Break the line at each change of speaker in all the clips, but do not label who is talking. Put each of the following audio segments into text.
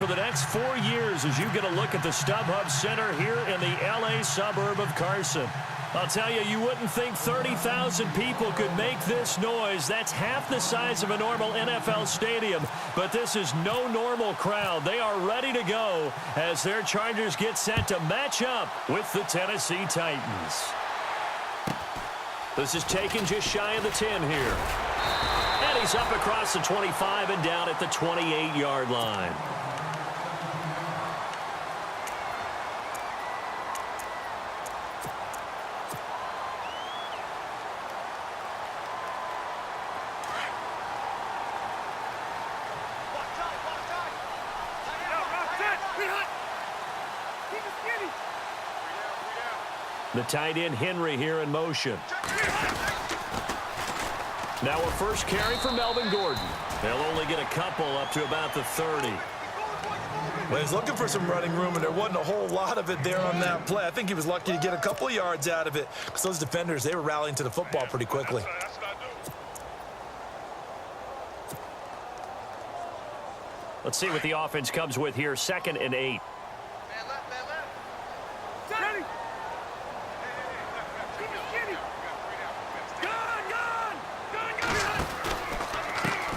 the next 4 years as you get a look at the StubHub Center here in the L.A. suburb of Carson. I'll tell you, you wouldn't think 30,000 people could make this noise. That's half the size of a normal NFL stadium, but this is no normal crowd. They are ready to go as their Chargers get set to match up with the Tennessee Titans. This is taken just shy of the 10 here. And he's up across the 25 and down at the 28-yard line. The tight end Henry here in motion. Now a first carry for Melvin Gordon. They'll only get a couple up to about the 30.
Well, he's looking for some running room, and there wasn't a whole lot of it there on that play. I think he was lucky to get a couple of yards out of it because those defenders, they were rallying to the football pretty quickly.
Let's see what the offense comes with here. 2nd and 8.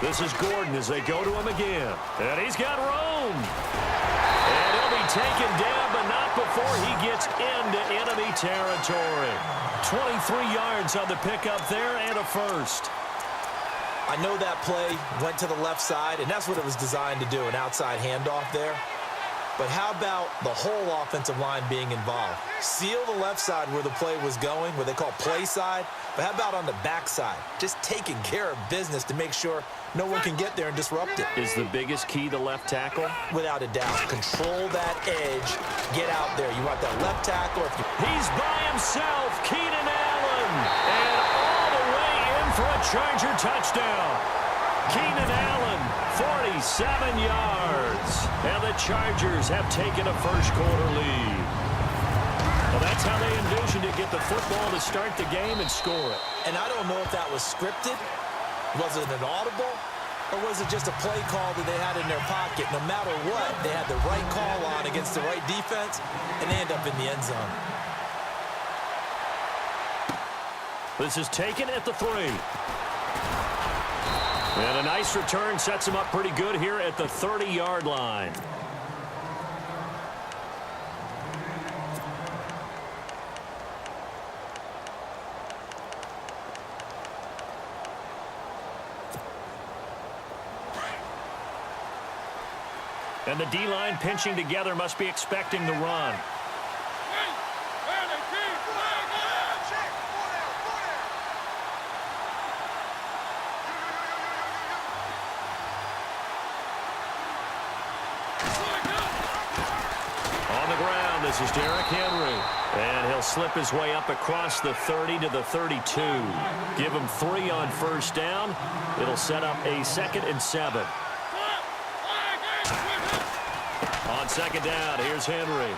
This is Gordon as they go to him again. And he's got room. And he'll be taken down, but not before he gets into enemy territory. 23 yards on the pickup there and a first.
I know that play went to the left side, and that's what it was designed to do, an outside handoff there. But how about the whole offensive line being involved? Seal the left side where the play was going, what they call play side. But how about on the back side? Just taking care of business to make sure no one can get there and disrupt it.
Is the biggest key the left tackle?
Without a doubt. Control that edge. Get out there. You want that left tackle.
He's by himself. Keenan Allen. And all the way in for a Charger touchdown. Keenan Allen, 47 yards. And the Chargers have taken a first-quarter lead. Well, that's how they envisioned to get the football to start the game and score it.
And I don't know if that was scripted. Was it an audible? Or was it just a play call that they had in their pocket? No matter what, they had the right call on against the right defense, and they end up in the end zone.
This is taken at the 3. And a nice return sets him up pretty good here at the 30-yard line. And the D-line pinching together must be expecting the run. On the ground, this is Derrick Henry. And he'll slip his way up across the 30 to the 32. Give him 3 on first down. It'll set up a 2nd and 7. On 2nd down, here's Henry.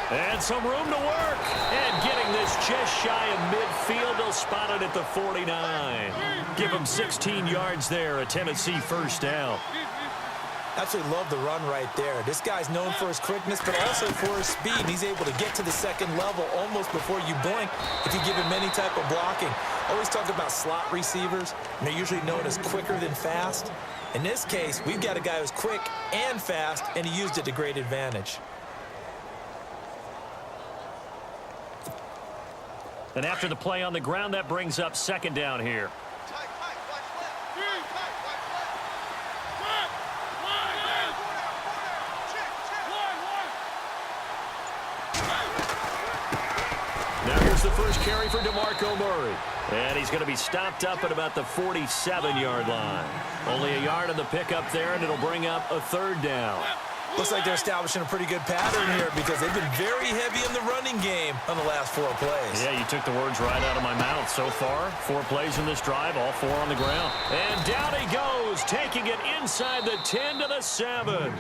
And some room to work. And getting this just shy of midfield, they'll spot it at the 49. Give him 16 yards there, a Tennessee first down.
Absolutely love the run right there. This guy's known for his quickness, but also for his speed. He's able to get to the second level almost before you blink if you give him any type of blocking. Always talk about slot receivers, and they're usually known as quicker than fast. In this case, we've got a guy who's quick and fast, and he used it to great advantage.
And after the play on the ground, that brings up 2nd down here. Now here's the first carry for DeMarco Murray. And he's going to be stopped up at about the 47-yard line. Only a yard on the pickup there, and it'll bring up a 3rd down.
Looks like they're establishing a pretty good pattern here because they've been very heavy in the running game on the last 4 plays.
Yeah, you took the words right out of my mouth. So far, 4 plays in this drive, all 4 on the ground. And down he goes, taking it inside the 10 to the 7.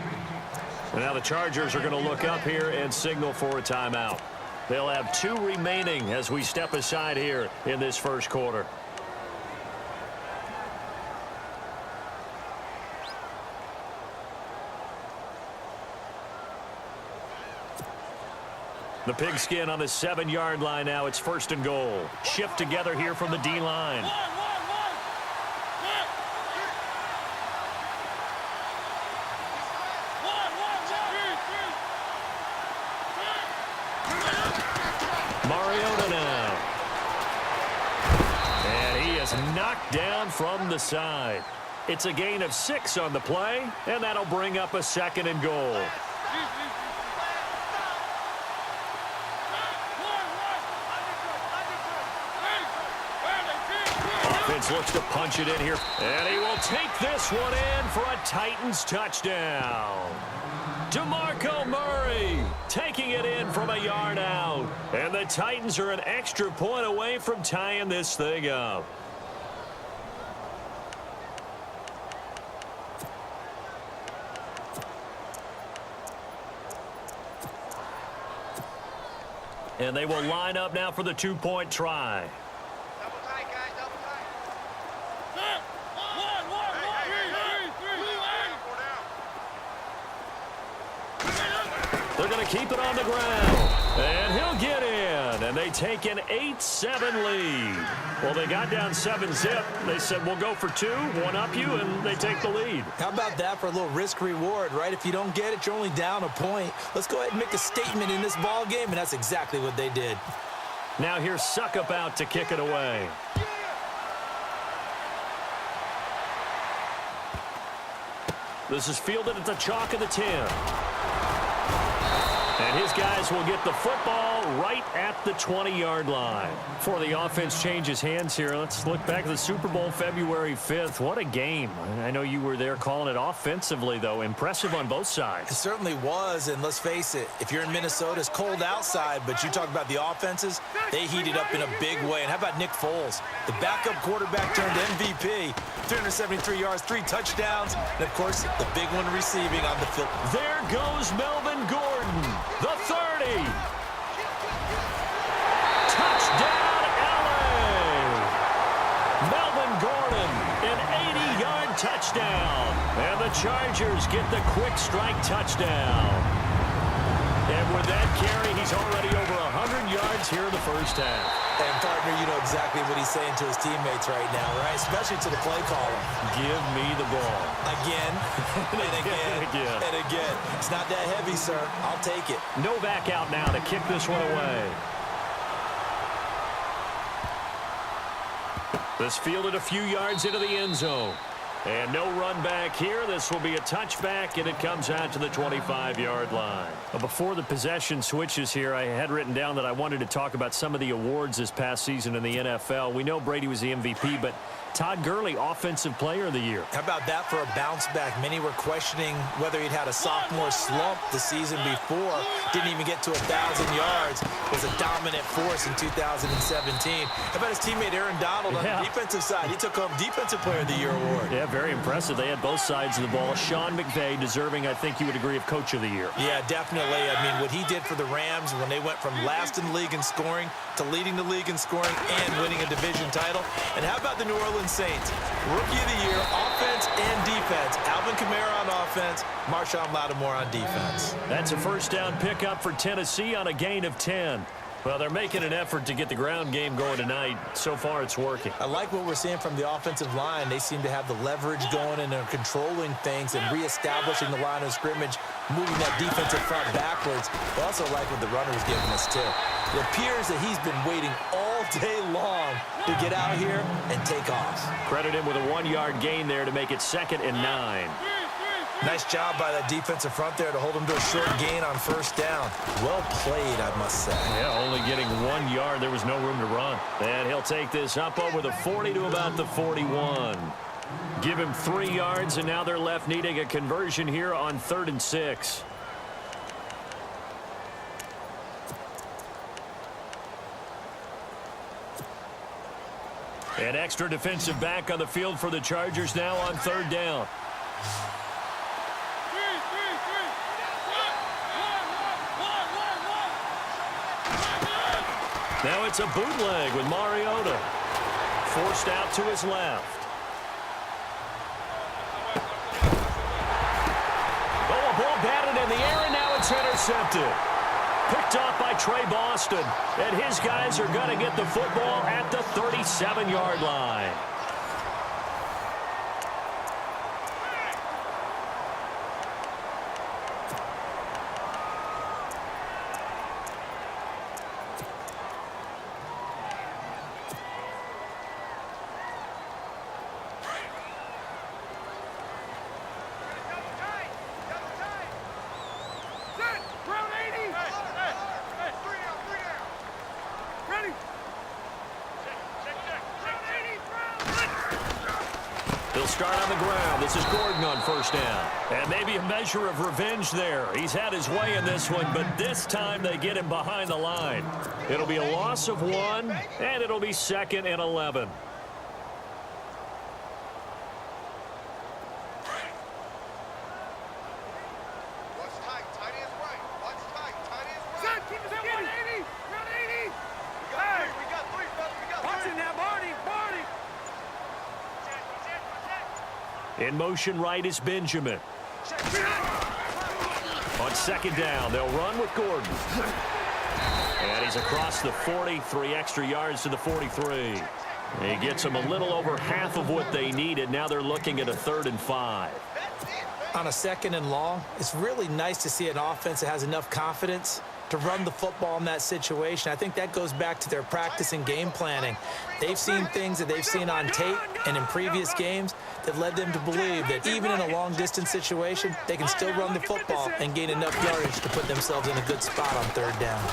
And now the Chargers are going to look up here and signal for a timeout. They'll have 2 remaining as we step aside here in this first quarter. The pigskin on the 7-yard line now. It's 1st and goal. Shift together here from the D-line. Mariota now. And he is knocked down from the side. It's a gain of 6 on the play, and that'll bring up a 2nd and goal. Offense looks to punch it in here, and he will take this one in for a Titans touchdown. DeMarco Murray taking it in from a yard out. And the Titans are an extra point away from tying this thing up. And they will line up now for the 2-point try.
Double tight, guys, double tight.
They're going to keep it on the ground. And he'll get in. And they take an 8-7 lead. Well, they got down 7-zip. They said, we'll go for 2, one up you, and they take the lead.
How about that for a little risk-reward, right? If you don't get it, you're only down a point. Let's go ahead and make a statement in this ball game, and that's exactly what they did.
Now here's Suckup out to kick it away. This is fielded at the chalk of the 10. And his guys will get the football right at the 20-yard line. Before the offense changes hands here, let's look back at the Super Bowl February 5th. What a game. I know you were there calling it offensively, though. Impressive on both sides.
It certainly was, and let's face it, if you're in Minnesota, it's cold outside, but you talk about the offenses, they heated up in a big way. And how about Nick Foles? The backup quarterback turned MVP, 373 yards, 3 touchdowns, and, of course, the big one receiving on the field.
There goes Melvin Gordon, the 30. Touchdown, LA! Melvin Gordon, an 80-yard touchdown. And the Chargers get the quick strike touchdown. And with that carry, he's already over 100 yards here in the first half.
And, partner, you know exactly what he's saying to his teammates right now, right? Especially to the play caller.
Give me the ball.
Again, and again, and again. It's not that heavy, sir. I'll take it.
Novak out now to kick this one away. This fielded a few yards into the end zone. And no run back here. This will be a touchback, and it comes out to the 25-yard line. Before the possession switches here, I had written down that I wanted to talk about some of the awards this past season in the NFL. We know Brady was the MVP, but Todd Gurley, Offensive Player of the Year.
How about that for a bounce back? Many were questioning whether he'd had a sophomore slump the season before. Didn't even get to 1,000 yards. Was a dominant force in 2017. How about his teammate Aaron Donald on the defensive side? He took home Defensive Player of the Year award.
Yeah, very impressive. They had both sides of the ball. Sean McVay deserving, I think you would agree, of Coach of the Year.
Yeah, definitely. I mean, what he did for the Rams when they went from last in the league in scoring to leading the league in scoring and winning a division title. And how about the New Orleans Saints? Rookie of the Year, offense and defense. Alvin Kamara on offense, Marshawn Lattimore on defense.
That's a first down pickup for Tennessee on a gain of 10. Well, they're making an effort to get the ground game going tonight. So far, it's working.
I like what we're seeing from the offensive line. They seem to have the leverage going, and they're controlling things and reestablishing the line of scrimmage, moving that defensive front backwards. I also like what the runner's giving us, too. It appears that he's been waiting all day long to get out here and take off.
Credit him with a 1-yard gain there to make it 2nd and 9.
Nice job by that defensive front there to hold him to a short gain on first down. Well played, I must say.
Yeah, only getting 1 yard. There was no room to run. And he'll take this up over the 40 to about the 41. Give him 3 yards, and now they're left needing a conversion here on 3rd and 6. An extra defensive back on the field for the Chargers now on 3rd down. Now it's a bootleg with Mariota. Forced out to his left. Oh, a ball batted in the air, and now it's intercepted. Picked off by Trey Boston. And his guys are going to get the football at the 37-yard line. He'll start on the ground. This is Gordon on first down. And maybe a measure of revenge there. He's had his way in this one, but this time they get him behind the line. It'll be a loss of 1, and it'll be 2nd and 11. In motion right is Benjamin. On second down, they'll run with Gordon. And he's across the 40, 3 extra yards to the 43. He gets them a little over half of what they needed. Now they're looking at a 3rd and 5.
On a 2nd and long, it's really nice to see an offense that has enough confidence to run the football in that situation. I think that goes back to their practice and game planning. They've seen things that they've seen on tape and in previous games that led them to believe that even in a long-distance situation, they can still run the football and gain enough yardage to put themselves in a good spot on 3rd down.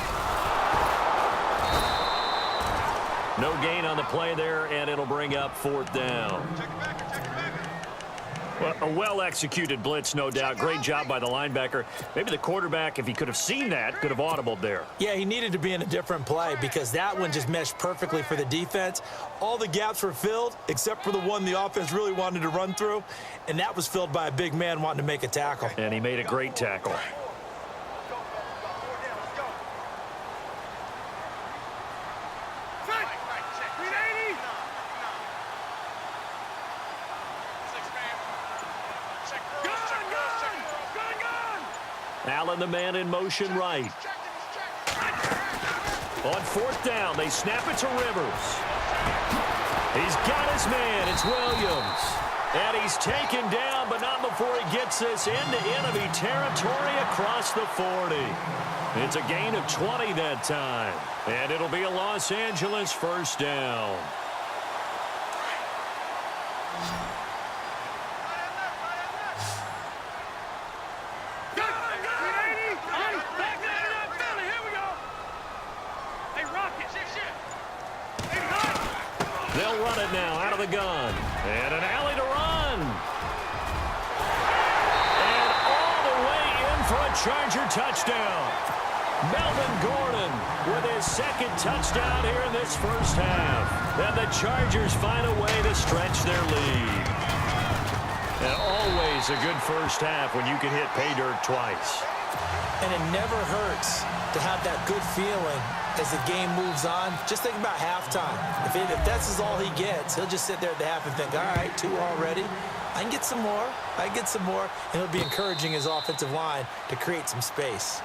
No gain on the play there, and it'll bring up 4th down. Well, a well-executed blitz, no doubt. Great job by the linebacker. Maybe the quarterback, if he could have seen that, could have audibled there.
Yeah, he needed to be in a different play because that one just meshed perfectly for the defense. All the gaps were filled except for the one the offense really wanted to run through, and that was filled by a big man wanting to make a tackle.
And he made a great tackle. Allen, the man in motion right. On 4th down, they snap it to Rivers. He's got his man. It's Williams. And he's taken down, but not before he gets this into enemy territory across the 40. It's a gain of 20 that time. And it'll be a Los Angeles 1st down. They'll run it now out of the gun. And an alley to run. And all the way in for a Charger touchdown. Melvin Gordon with his 2nd touchdown here in this 1st half. And the Chargers find a way to stretch their lead. And always a good 1st half when you can hit pay dirt twice.
And it never hurts to have that good feeling as the game moves on. Just think about halftime. If that's all he gets, he'll just sit there at the half and think, all right, 2 already. I can get some more. I can get some more. And he'll be encouraging his offensive line to create some space.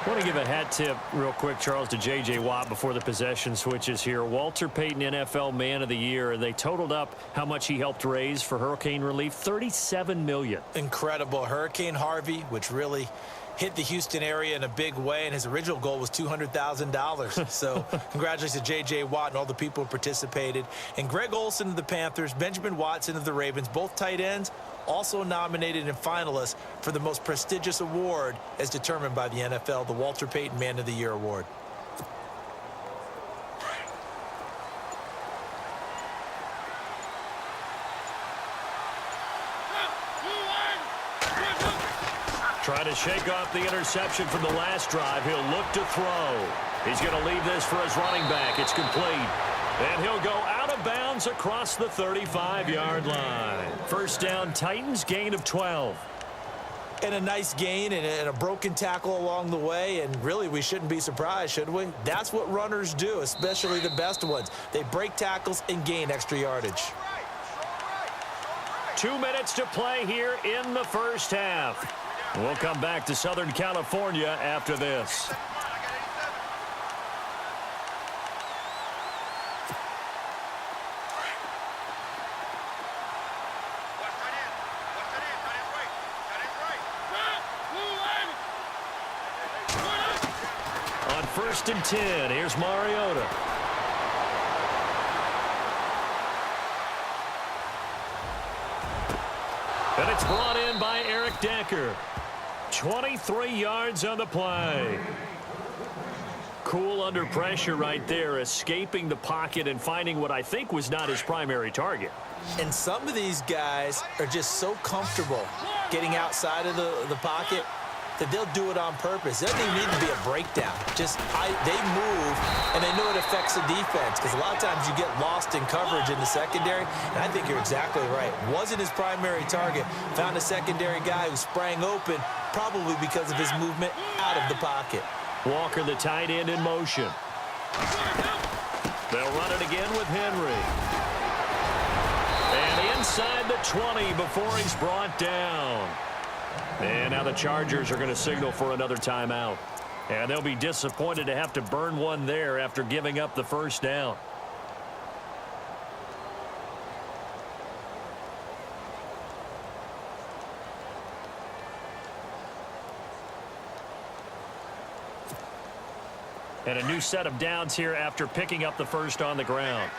I want to give a hat tip real quick, Charles, to J.J. Watt before the possession switches here. Walter Payton, NFL Man of the Year, and they totaled up how much he helped raise for hurricane relief, $37 million.
Incredible. Hurricane Harvey, which really hit the Houston area in a big way, and his original goal was $200,000. So congratulations to J.J. Watt and all the people who participated. And Greg Olsen of the Panthers, Benjamin Watson of the Ravens, both tight ends, also nominated and finalists for the most prestigious award as determined by the NFL, the Walter Payton Man of the Year Award.
Trying to shake off the interception from the last drive. He'll look to throw. He's going to leave this for his running back. It's complete. And he'll go out of bounds across the 35-yard line. 1st down, Titans, gain of 12.
And a nice gain and a broken tackle along the way. And really, we shouldn't be surprised, should we? That's what runners do, especially the best ones. They break tackles and gain extra yardage.
2 minutes to play here in the 1st half. We'll come back to Southern California after this. On 1st and 10, here's Mariota. And it's brought in by Eric Decker. 23 yards on the play. Cool under pressure right there, escaping the pocket and finding what I think was not his primary target.
And some of these guys are just so comfortable getting outside of the pocket that they'll do it on purpose. It doesn't even need to be a breakdown. Just they move, and they know it affects the defense, because a lot of times you get lost in coverage in the secondary, and I think you're exactly right. Wasn't his primary target. Found a secondary guy who sprang open, probably because of his movement out of the pocket.
Walker, the tight end, in motion. They'll run it again with Henry. And inside the 20 before he's brought down. And now the Chargers are going to signal for another timeout. And they'll be disappointed to have to burn one there after giving up the first down. And a new set of downs here after picking up the first on the ground.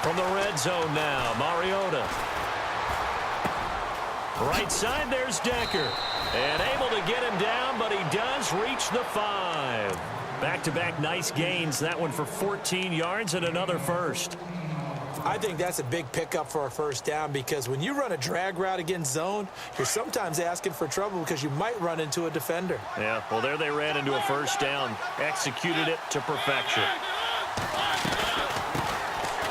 From the red zone now, Mariota. Right side, there's Decker. And able to get him down, but he does reach the 5. Back-to-back nice gains. That one for 14 yards and another first.
I think that's a big pickup for a first down, because when you run a drag route against zone, you're sometimes asking for trouble because you might run into a defender.
Yeah, well, there they ran into a first down. Executed it to perfection.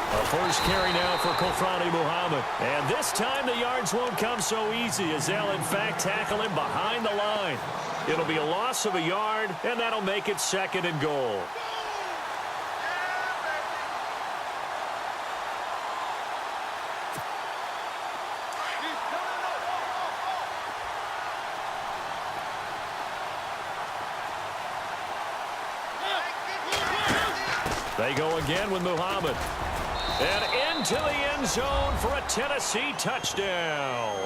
A first carry now for Kofrani Muhammad. And this time the yards won't come so easy, as they'll, in fact, tackle him behind the line. It'll be a loss of a yard, and that'll make it 2nd and goal. They go again with Muhammad. And into the end zone for a Tennessee touchdown.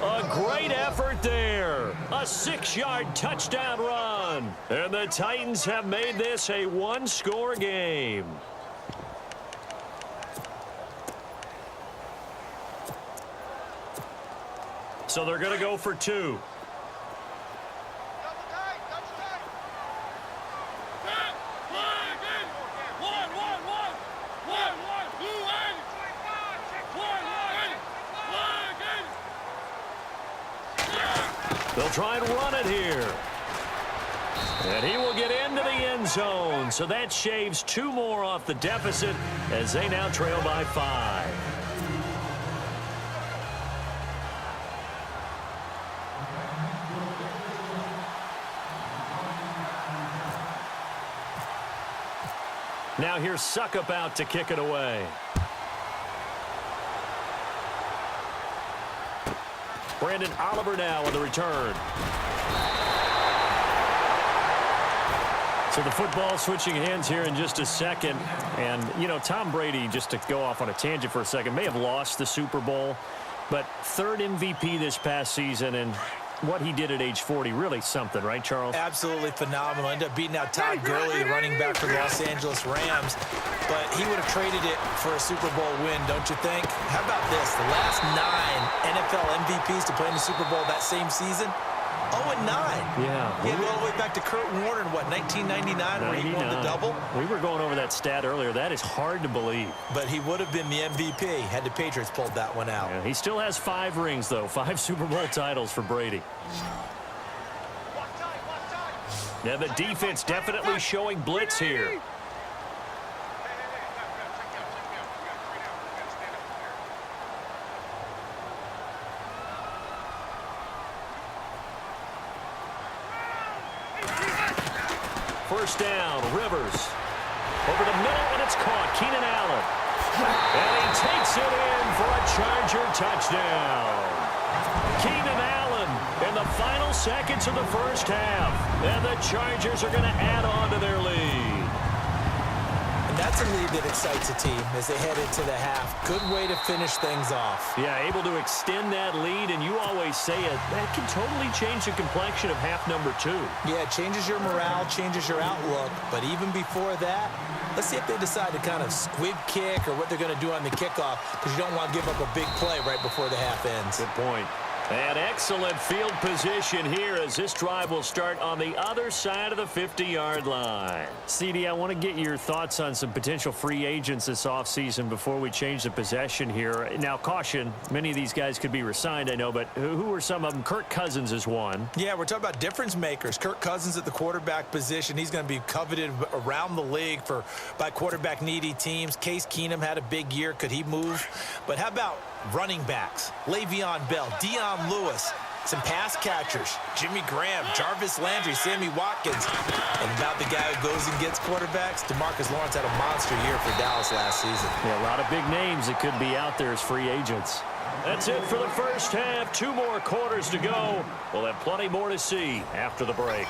A great effort there. A 6-yard touchdown run. And the Titans have made this a one-score game. So they're going to go for 2. They'll try and run it here. And he will get into the end zone. So that shaves 2 more off the deficit as they now trail by 5. Now here's Suckup out to kick it away. Brandon Oliver now on the return. So the football switching hands here in just a second. And, you know, Tom Brady, just to go off on a tangent for a second, may have lost the Super Bowl, but 3rd MVP this past season, and what he did at age 40, really something, right, Charles?
Absolutely phenomenal. Ended up beating out Todd Gurley, the running back for the Los Angeles Rams. But he would have traded it for a Super Bowl win, don't you think? How about this? The last 9 NFL MVPs to play in the Super Bowl that same season, 0-9.
Yeah.
He went all the way back to Kurt Warner in, what, 1999, where he won the double?
We were going over that stat earlier. That is hard to believe.
But he would have been the MVP had the Patriots pulled that one out.
Yeah, he still has 5 rings, though. 5 Super Bowl titles for Brady. Now the defense definitely showing blitz here. First down, Rivers. Over the middle, and it's caught. Keenan Allen. And Puts it in for a Charger touchdown. Keenan Allen in the final seconds of the first half. And the Chargers are going to add on to their lead.
And that's a lead that excites a team as they head into the half. Good way to finish things off.
Yeah, able to extend that lead, and you always say it, that can totally change the complexion of half number 2.
Yeah, it changes your morale, changes your outlook. But even before that, let's see if they decide to kind of squib kick or what they're going to do on the kickoff, because you don't want to give up a big play right before the half ends.
Good point. An excellent field position here as this drive will start on the other side of the 50-yard line. CD, I want to get your thoughts on some potential free agents this offseason before we change the possession here. Now, caution, many of these guys could be re-signed, I know, but who are some of them? Kirk Cousins is one.
Yeah, we're talking about difference makers. Kirk Cousins at the quarterback position. He's going to be coveted around the league by quarterback-needy teams. Case Keenum had a big year. Could he move? But how about running backs? Le'Veon Bell, Dion Lewis, some pass catchers, Jimmy Graham, Jarvis Landry, Sammy Watkins. And about the guy who goes and gets quarterbacks, DeMarcus Lawrence had a monster year for Dallas last season.
Yeah, a lot of big names that could be out there as free agents. That's it for the first half. 2 more quarters to go. We'll have plenty more to see after the break.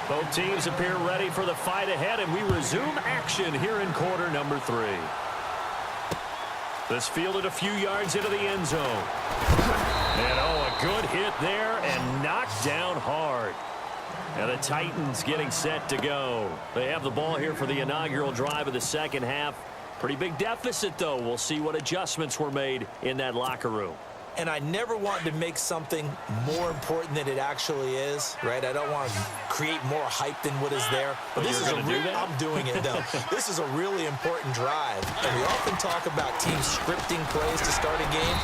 Both teams appear ready for the fight ahead, and we resume action here in quarter number 3. This fielded a few yards into the end zone. And, a good hit there and knocked down hard. And the Titans getting set to go. They have the ball here for the inaugural drive of the second half. Pretty big deficit, though. We'll see what adjustments were made in that locker room.
And I never want to make something more important than it actually is, right? I don't want to create more hype than what is there. But this is I'm doing it, though. This is a really important drive. And we often talk about teams scripting plays to start a game.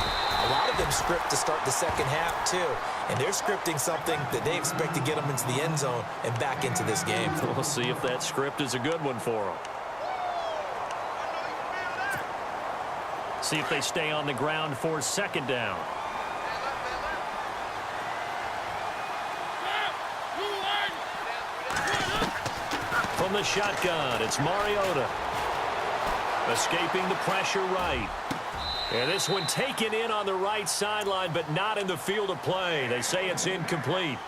A lot of them script to start the second half, too. And they're scripting something that they expect to get them into the end zone and back into this game.
We'll see if that script is a good one for them. See if they stay on the ground for second down. From the shotgun, it's Mariota. Escaping the pressure right. And this one taken in on the right sideline, but not in the field of play. They say it's incomplete.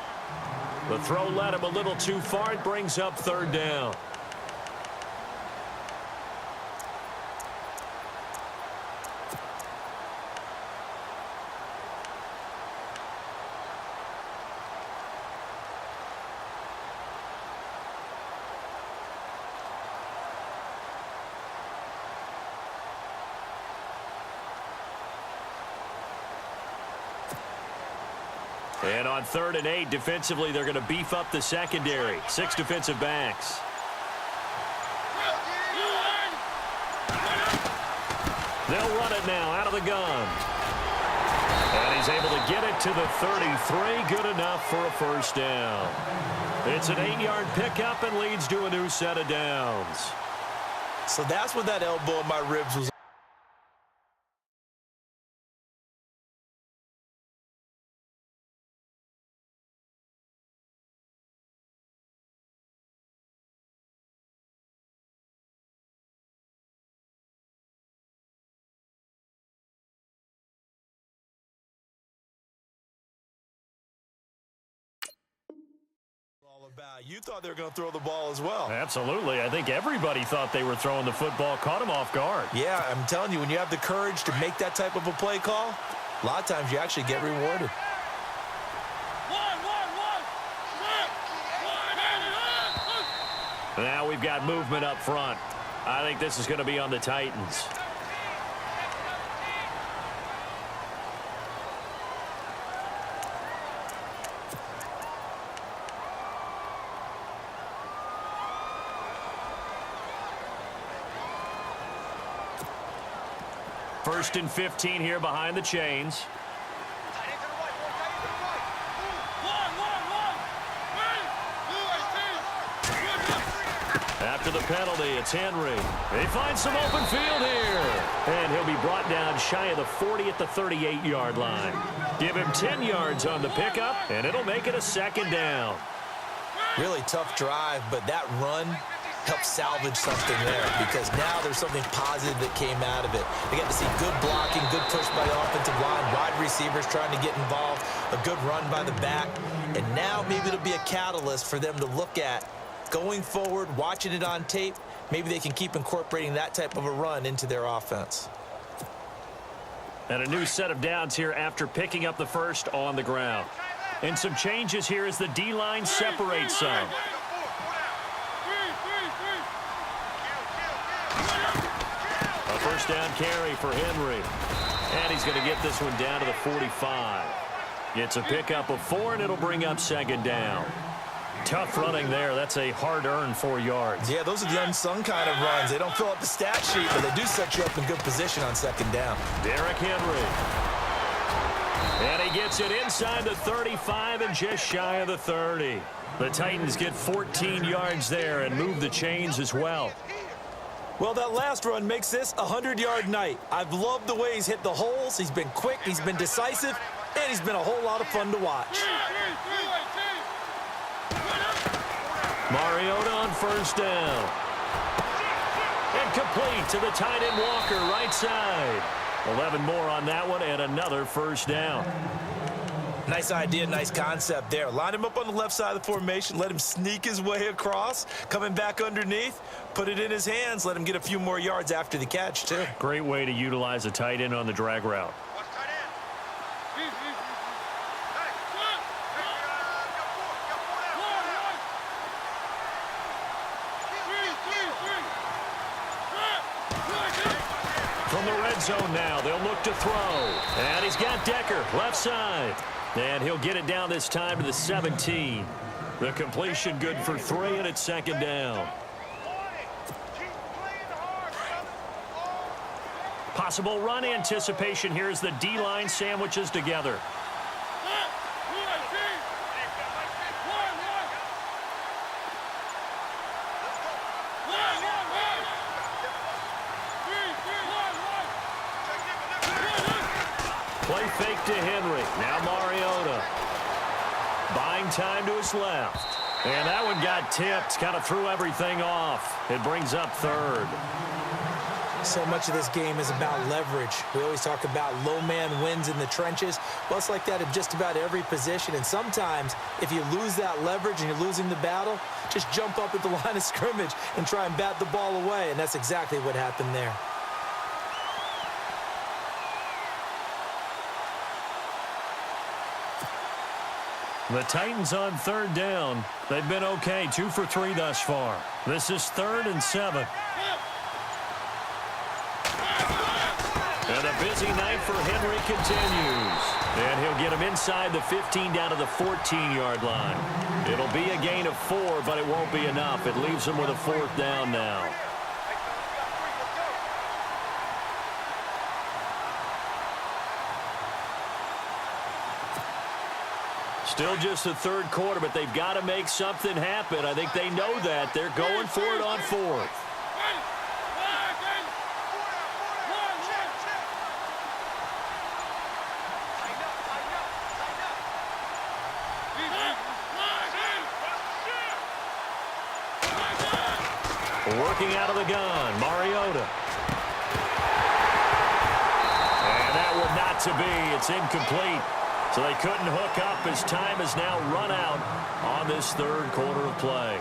The throw led him a little too far. It brings up third down. And on 3rd and 8, defensively, they're going to beef up the secondary. 6 defensive backs. They'll run it now out of the gun. And he's able to get it to the 33. Good enough for a first down. It's an 8-yard pickup and leads to a new set of downs.
So that's what that elbow in my ribs was. You thought they were going to throw the ball as well.
Absolutely. I think everybody thought they were throwing the football, caught him off guard.
Yeah, I'm telling you, when you have the courage to make that type of a play call, a lot of times you actually get rewarded.
Now we've got movement up front. I think this is going to be on the Titans. First and 15 here behind the chains. After the penalty, it's Henry. They find some open field here. And he'll be brought down shy of the 40 at the 38-yard line. Give him 10 yards on the pickup, and it'll make it a second down.
Really tough drive, but that run helped salvage something there because now there's something positive that came out of it. They got to see good blocking, good push by the offensive line, wide receivers trying to get involved, a good run by the back, and now maybe it'll be a catalyst for them to look at going forward, watching it on tape. Maybe they can keep incorporating that type of a run into their offense.
And a new set of downs here after picking up the first on the ground. And some changes here as the D-line separates some. A first down carry for Henry. And he's going to get this one down to the 45. It's a pickup of 4, and it'll bring up second down. Tough running there. That's a hard-earned 4 yards.
Yeah, those are the unsung kind of runs. They don't fill up the stat sheet, but they do set you up in good position on second down.
Derrick Henry. And he gets it inside the 35 and just shy of the 30. The Titans get 14 yards there and move the chains as well.
Well, that last run makes this a 100-yard night. I've loved the way he's hit the holes. He's been quick, he's been decisive, and he's been a whole lot of fun to watch.
Mariota on first down. And complete to the tight end Walker, right side. 11 more on that one and another first down.
Nice idea, nice concept there. Line him up on the left side of the formation, let him sneak his way across, coming back underneath, put it in his hands, let him get a few more yards after the catch, too.
Great way to utilize a tight end on the drag route. From the red zone now, they'll look to throw. And he's got Decker, left side. And he'll get it down this time to the 17. The completion good for 3, and it's second down. Possible run anticipation here as the D-line sandwiches together. Play fake to Henry. Now Mariota. Buying time to his left. And that one got tipped. Kind of threw everything off. It brings up third.
So much of this game is about leverage. We always talk about low man wins in the trenches. Well, it's like that in just about every position. And sometimes, if you lose that leverage and you're losing the battle, just jump up at the line of scrimmage and try and bat the ball away. And that's exactly what happened there.
The Titans on third down. They've been okay, 2 for 3 thus far. This is 3rd and 7. And a busy night for Henry continues. And he'll get him inside the 15 down to the 14-yard line. It'll be a gain of 4, but it won't be enough. It leaves him with a 4th down now. Still just the third quarter, but they've got to make something happen. I think they know that. They're going for it on 4th. Working out of the gun, Mariota. And that one not to be. It's incomplete. So they couldn't hook up as time has now run out on this third quarter of play.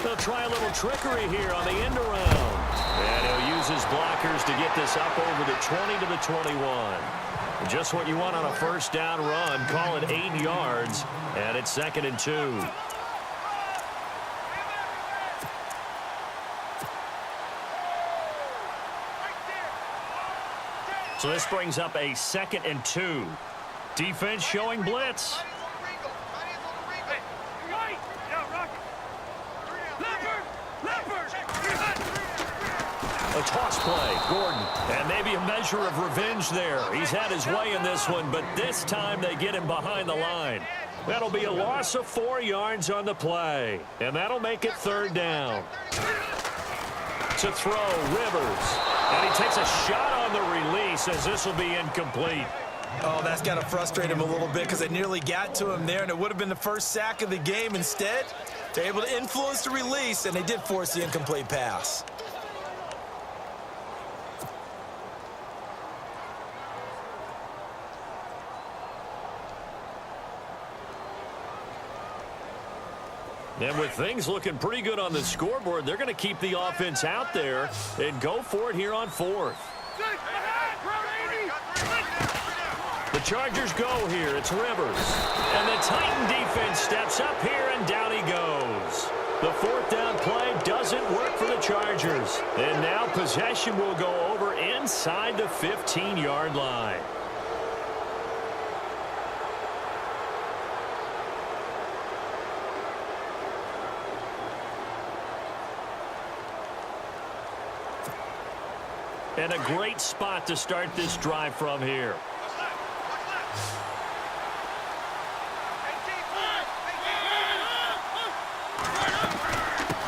They'll try a little trickery here on the end around. And he'll use his blockers to get this up over the 20 to the 21. Just what you want on a first down run. Call it 8 yards. And it's 2nd and 2. So this brings up a 2nd and 2. Defense showing blitz. A toss play, Gordon. And maybe a measure of revenge there. He's had his way in this one, but this time they get him behind the line. That'll be a loss of 4 yards on the play. And that'll make it third down. To throw, Rivers. And he takes a shot on the release as this will be incomplete.
Oh, that's got to frustrate him a little bit because they nearly got to him there, and it would have been the first sack of the game. Instead, they're able to influence the release, and they did force the incomplete pass.
And with things looking pretty good on the scoreboard, they're going to keep the offense out there and go for it here on 4th. The Chargers go here. It's Rivers. And the Titan defense steps up here, and down he goes. The 4th down play doesn't work for the Chargers. And now possession will go over inside the 15-yard line. And a great spot to start this drive from here.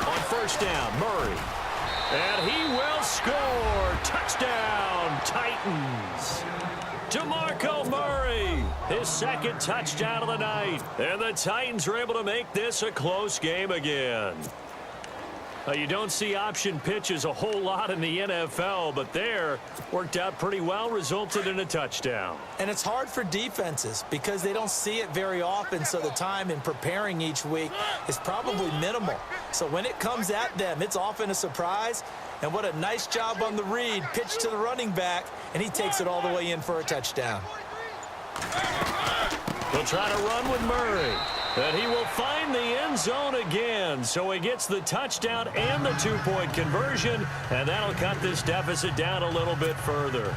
On first down, Murray. And he will score. Touchdown, Titans. DeMarco Murray, his 2nd touchdown of the night. And the Titans are able to make this a close game again. You don't see option pitches a whole lot in the NFL, but there worked out pretty well, resulted in a touchdown.
And it's hard for defenses because they don't see it very often, so the time in preparing each week is probably minimal. So when it comes at them, it's often a surprise. And what a nice job on the read. Pitch to the running back, and he takes it all the way in for a touchdown.
They'll try to run with Murray. And he will find the end zone again. So he gets the touchdown and the 2-point conversion. And that'll cut this deficit down a little bit further.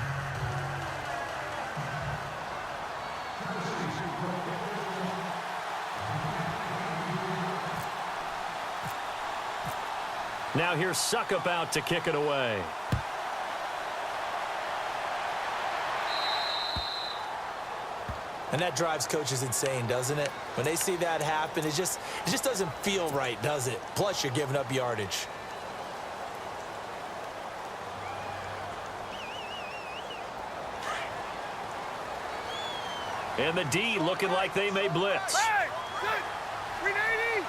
Now here's Suckup out to kick it away.
And that drives coaches insane, doesn't it? When they see that happen, it just doesn't feel right, does it? Plus, you're giving up yardage.
And the D looking like they may blitz.
Hey! 380!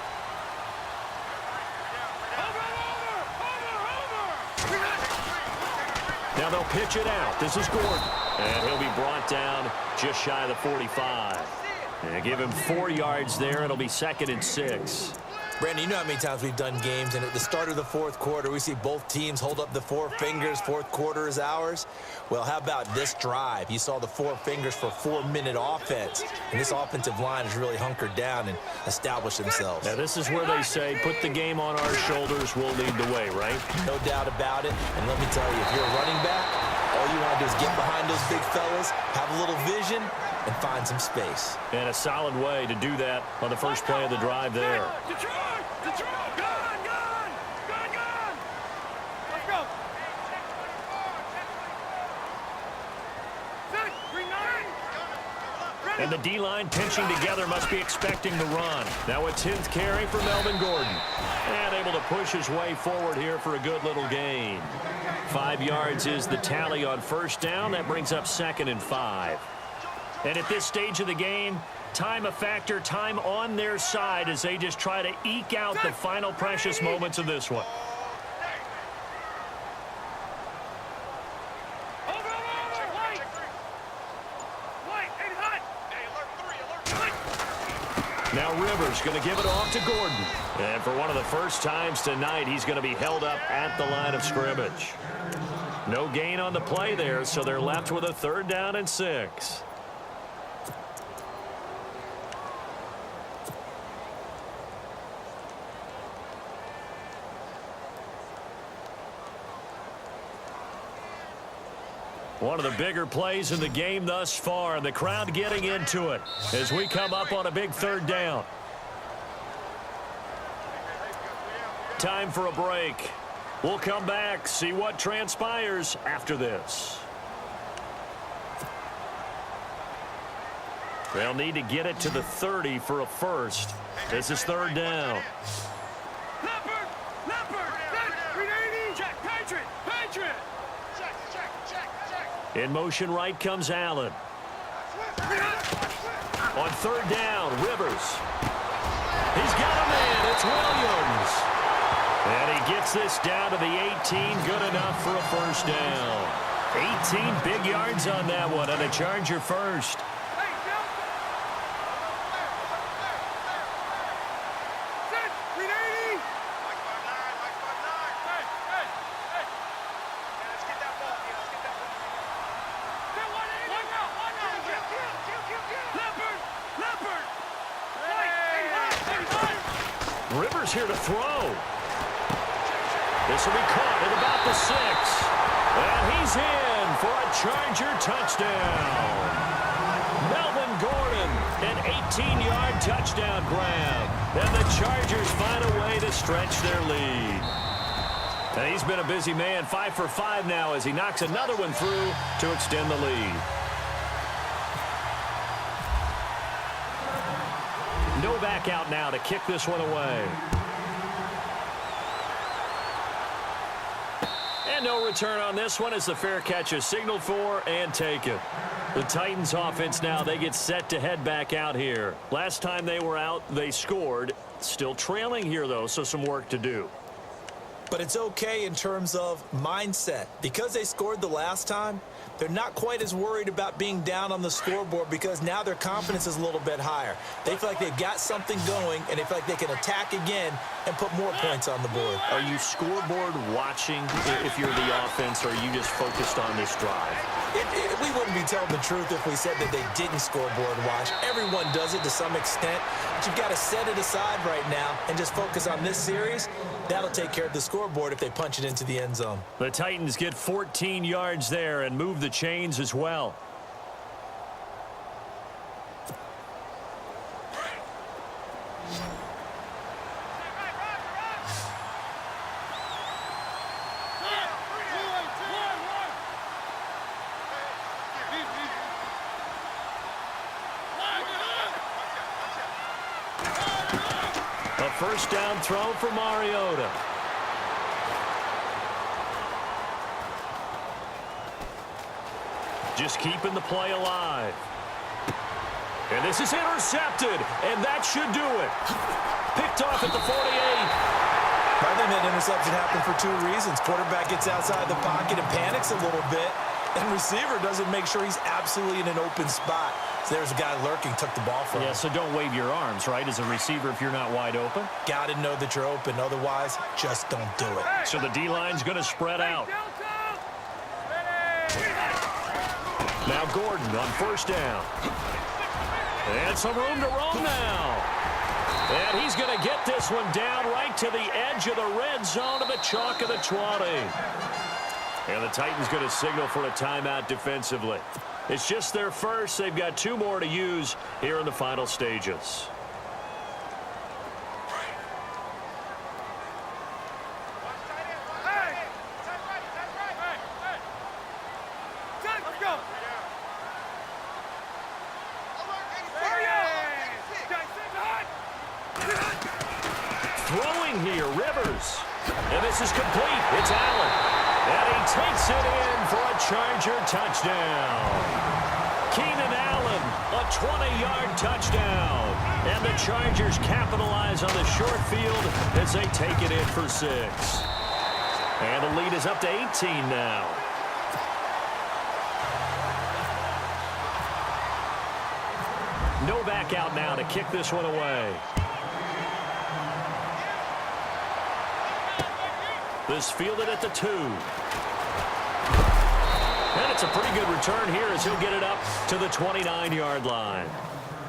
Now they'll pitch it out. This is Gordon. And he'll be brought down just shy of the 45. And give him 4 yards there. It'll be 2nd and 6.
Brandon, you know how many times we've done games, and at the start of the 4th quarter, we see both teams hold up the 4 fingers. 4th quarter is ours. Well, how about this drive? You saw the 4 fingers for 4-minute offense. And this offensive line has really hunkered down and established themselves.
Now, this is where they say, put the game on our shoulders, we'll lead the way, right?
No doubt about it. And let me tell you, if you're a running back, all you want to do is get behind those big fellas, have a little vision, and find some space.
And a solid way to do that on the first play of the drive there.
Detroit! Gun! Let's go! 6-3-9!
And the D-line pinching together must be expecting the run. Now a 10th carry for Melvin Gordon. And able to push his way forward here for a good little gain. 5 yards is the tally on first down. That brings up 2nd and 5. And at this stage of the game, time a factor, time on their side as they just try to eke out the final precious moments of this one. Now Rivers going to give it off to Gordon. And for one of the first times tonight, he's going to be held up at the line of scrimmage. No gain on the play there, so they're left with a 3rd down and 6. One of the bigger plays in the game thus far, and the crowd getting into it as we come up on a big 3rd down. Time for a break. We'll come back, see what transpires after this. They'll need to get it to the 30 for a first. This is third down.
Leopard! Leopard! Set! 380! Check! Patriot! Patriot! Check!
In motion right comes Allen. On third down, Rivers. He's got a man. It's Williams. And he gets this down to the 18. Good enough for a first down. 18 big yards on that one, and a Charger first. Rivers here to throw. This will be caught at about the 6. And he's in for a Charger touchdown. Melvin Gordon, an 18-yard touchdown grab. And the Chargers find a way to stretch their lead. And he's been a busy man, 5 for 5 now as he knocks another one through to extend the lead. Novak out now to kick this one away. And no return on this one as the fair catch is signaled for and taken. The Titans offense now, they get set to head back out here. Last time they were out, they scored. Still trailing here, though, so some work to do.
But it's okay in terms of mindset. Because they scored the last time, they're not quite as worried about being down on the scoreboard because now their confidence is a little bit higher. They feel like they've got something going, and they feel like they can attack again and put more points on the board.
Are you scoreboard watching if you're the offense, or are you just focused on this drive?
We wouldn't be telling the truth if we said that they didn't scoreboard watch. Everyone does it to some extent, but you've got to set it aside right now and just focus on this series. That'll take care of the scoreboard if they punch it into the end zone.
The Titans get 14 yards there and move the chains as well. A first down throw for Mariota. Just keeping the play alive. And this is intercepted, and that should do it. Picked off at the 48.
I think that interception happened for two reasons. Quarterback gets outside the pocket and panics a little bit, and receiver doesn't make sure he's absolutely in an open spot. So there's a guy lurking, took the ball from him.
Yeah, so don't wave your arms, right, as a receiver if you're not wide open.
Got to know that you're open. Otherwise, just don't do it.
So the D-line's going to spread out. Now Gordon on first down. And some room to roam now. And he's going to get this one down right to the edge of the red zone of the chalk of the 20. And the Titans going to signal for a timeout defensively. It's just their first. They've got 2 more to use here in the final stages. Throwing here, Rivers. And this is complete. It's Allen. And he takes it in for a Charger touchdown. Keenan Allen, a 20-yard touchdown. And the Chargers capitalize on the short field as they take it in for 6. And the lead is up to 18 now. Novak out now to kick this one away. This fielded at the 2. And it's a pretty good return here as he'll get it up to the 29-yard line.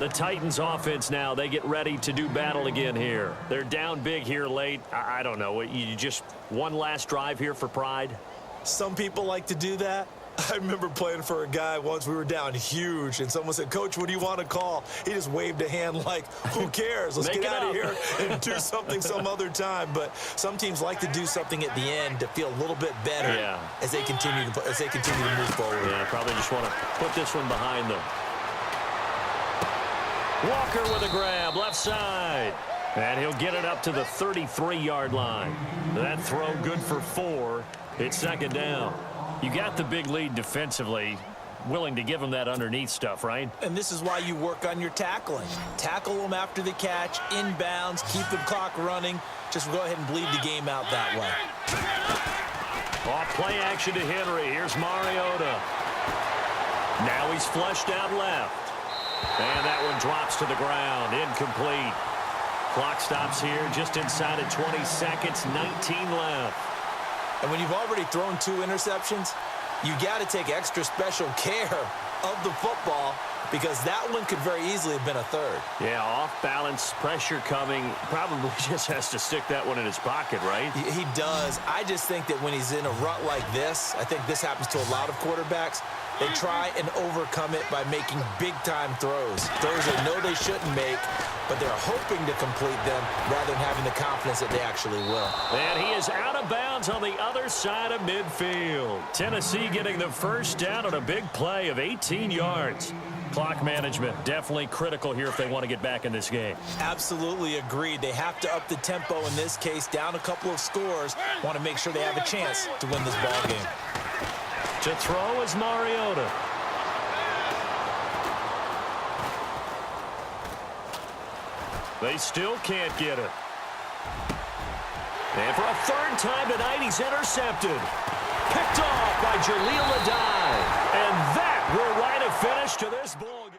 The Titans offense now, they get ready to do battle again here. They're down big here late. I don't know. You just one last drive here for pride?
Some people like to do that. I remember playing for a guy once. We were down huge, and someone said, "Coach, what do you want to call?" He just waved a hand like, who cares? Let's get out of here and do something some other time. But some teams like to do something at the end to feel a little bit better as they continue to move forward.
Yeah, probably just want to put this one behind them. Walker with a grab, left side. And he'll get it up to the 33-yard line. That throw good for 4. It's second down. You got the big lead defensively. Willing to give them that underneath stuff, right?
And this is why you work on your tackling. Tackle them after the catch, inbounds, keep the clock running. Just go ahead and bleed the game out that way.
Off play action to Henry. Here's Mariota. Now he's flushed out left. And that one drops to the ground. Incomplete. Clock stops here just inside of 20 seconds. 19 left.
And when you've already thrown 2 interceptions, you got to take extra special care of the football because that one could very easily have been a 3rd.
Yeah, off balance, pressure coming. Probably just has to stick that one in his pocket, right?
He does. I just think that when he's in a rut like this, I think this happens to a lot of quarterbacks, they try and overcome it by making big-time throws. Throws they know they shouldn't make, but they're hoping to complete them rather than having the confidence that they actually will.
And he is out of bounds on the other side of midfield. Tennessee getting the first down on a big play of 18 yards. Clock management definitely critical here if they want to get back in this game.
Absolutely agreed. They have to up the tempo in this case, down a couple of scores. Want to make sure they have a chance to win this ball game.
To throw is Mariota. They still can't get it. And for a 3rd time tonight, he's intercepted. Picked off by Jaleel Adai. And that will write a finish to this ball game.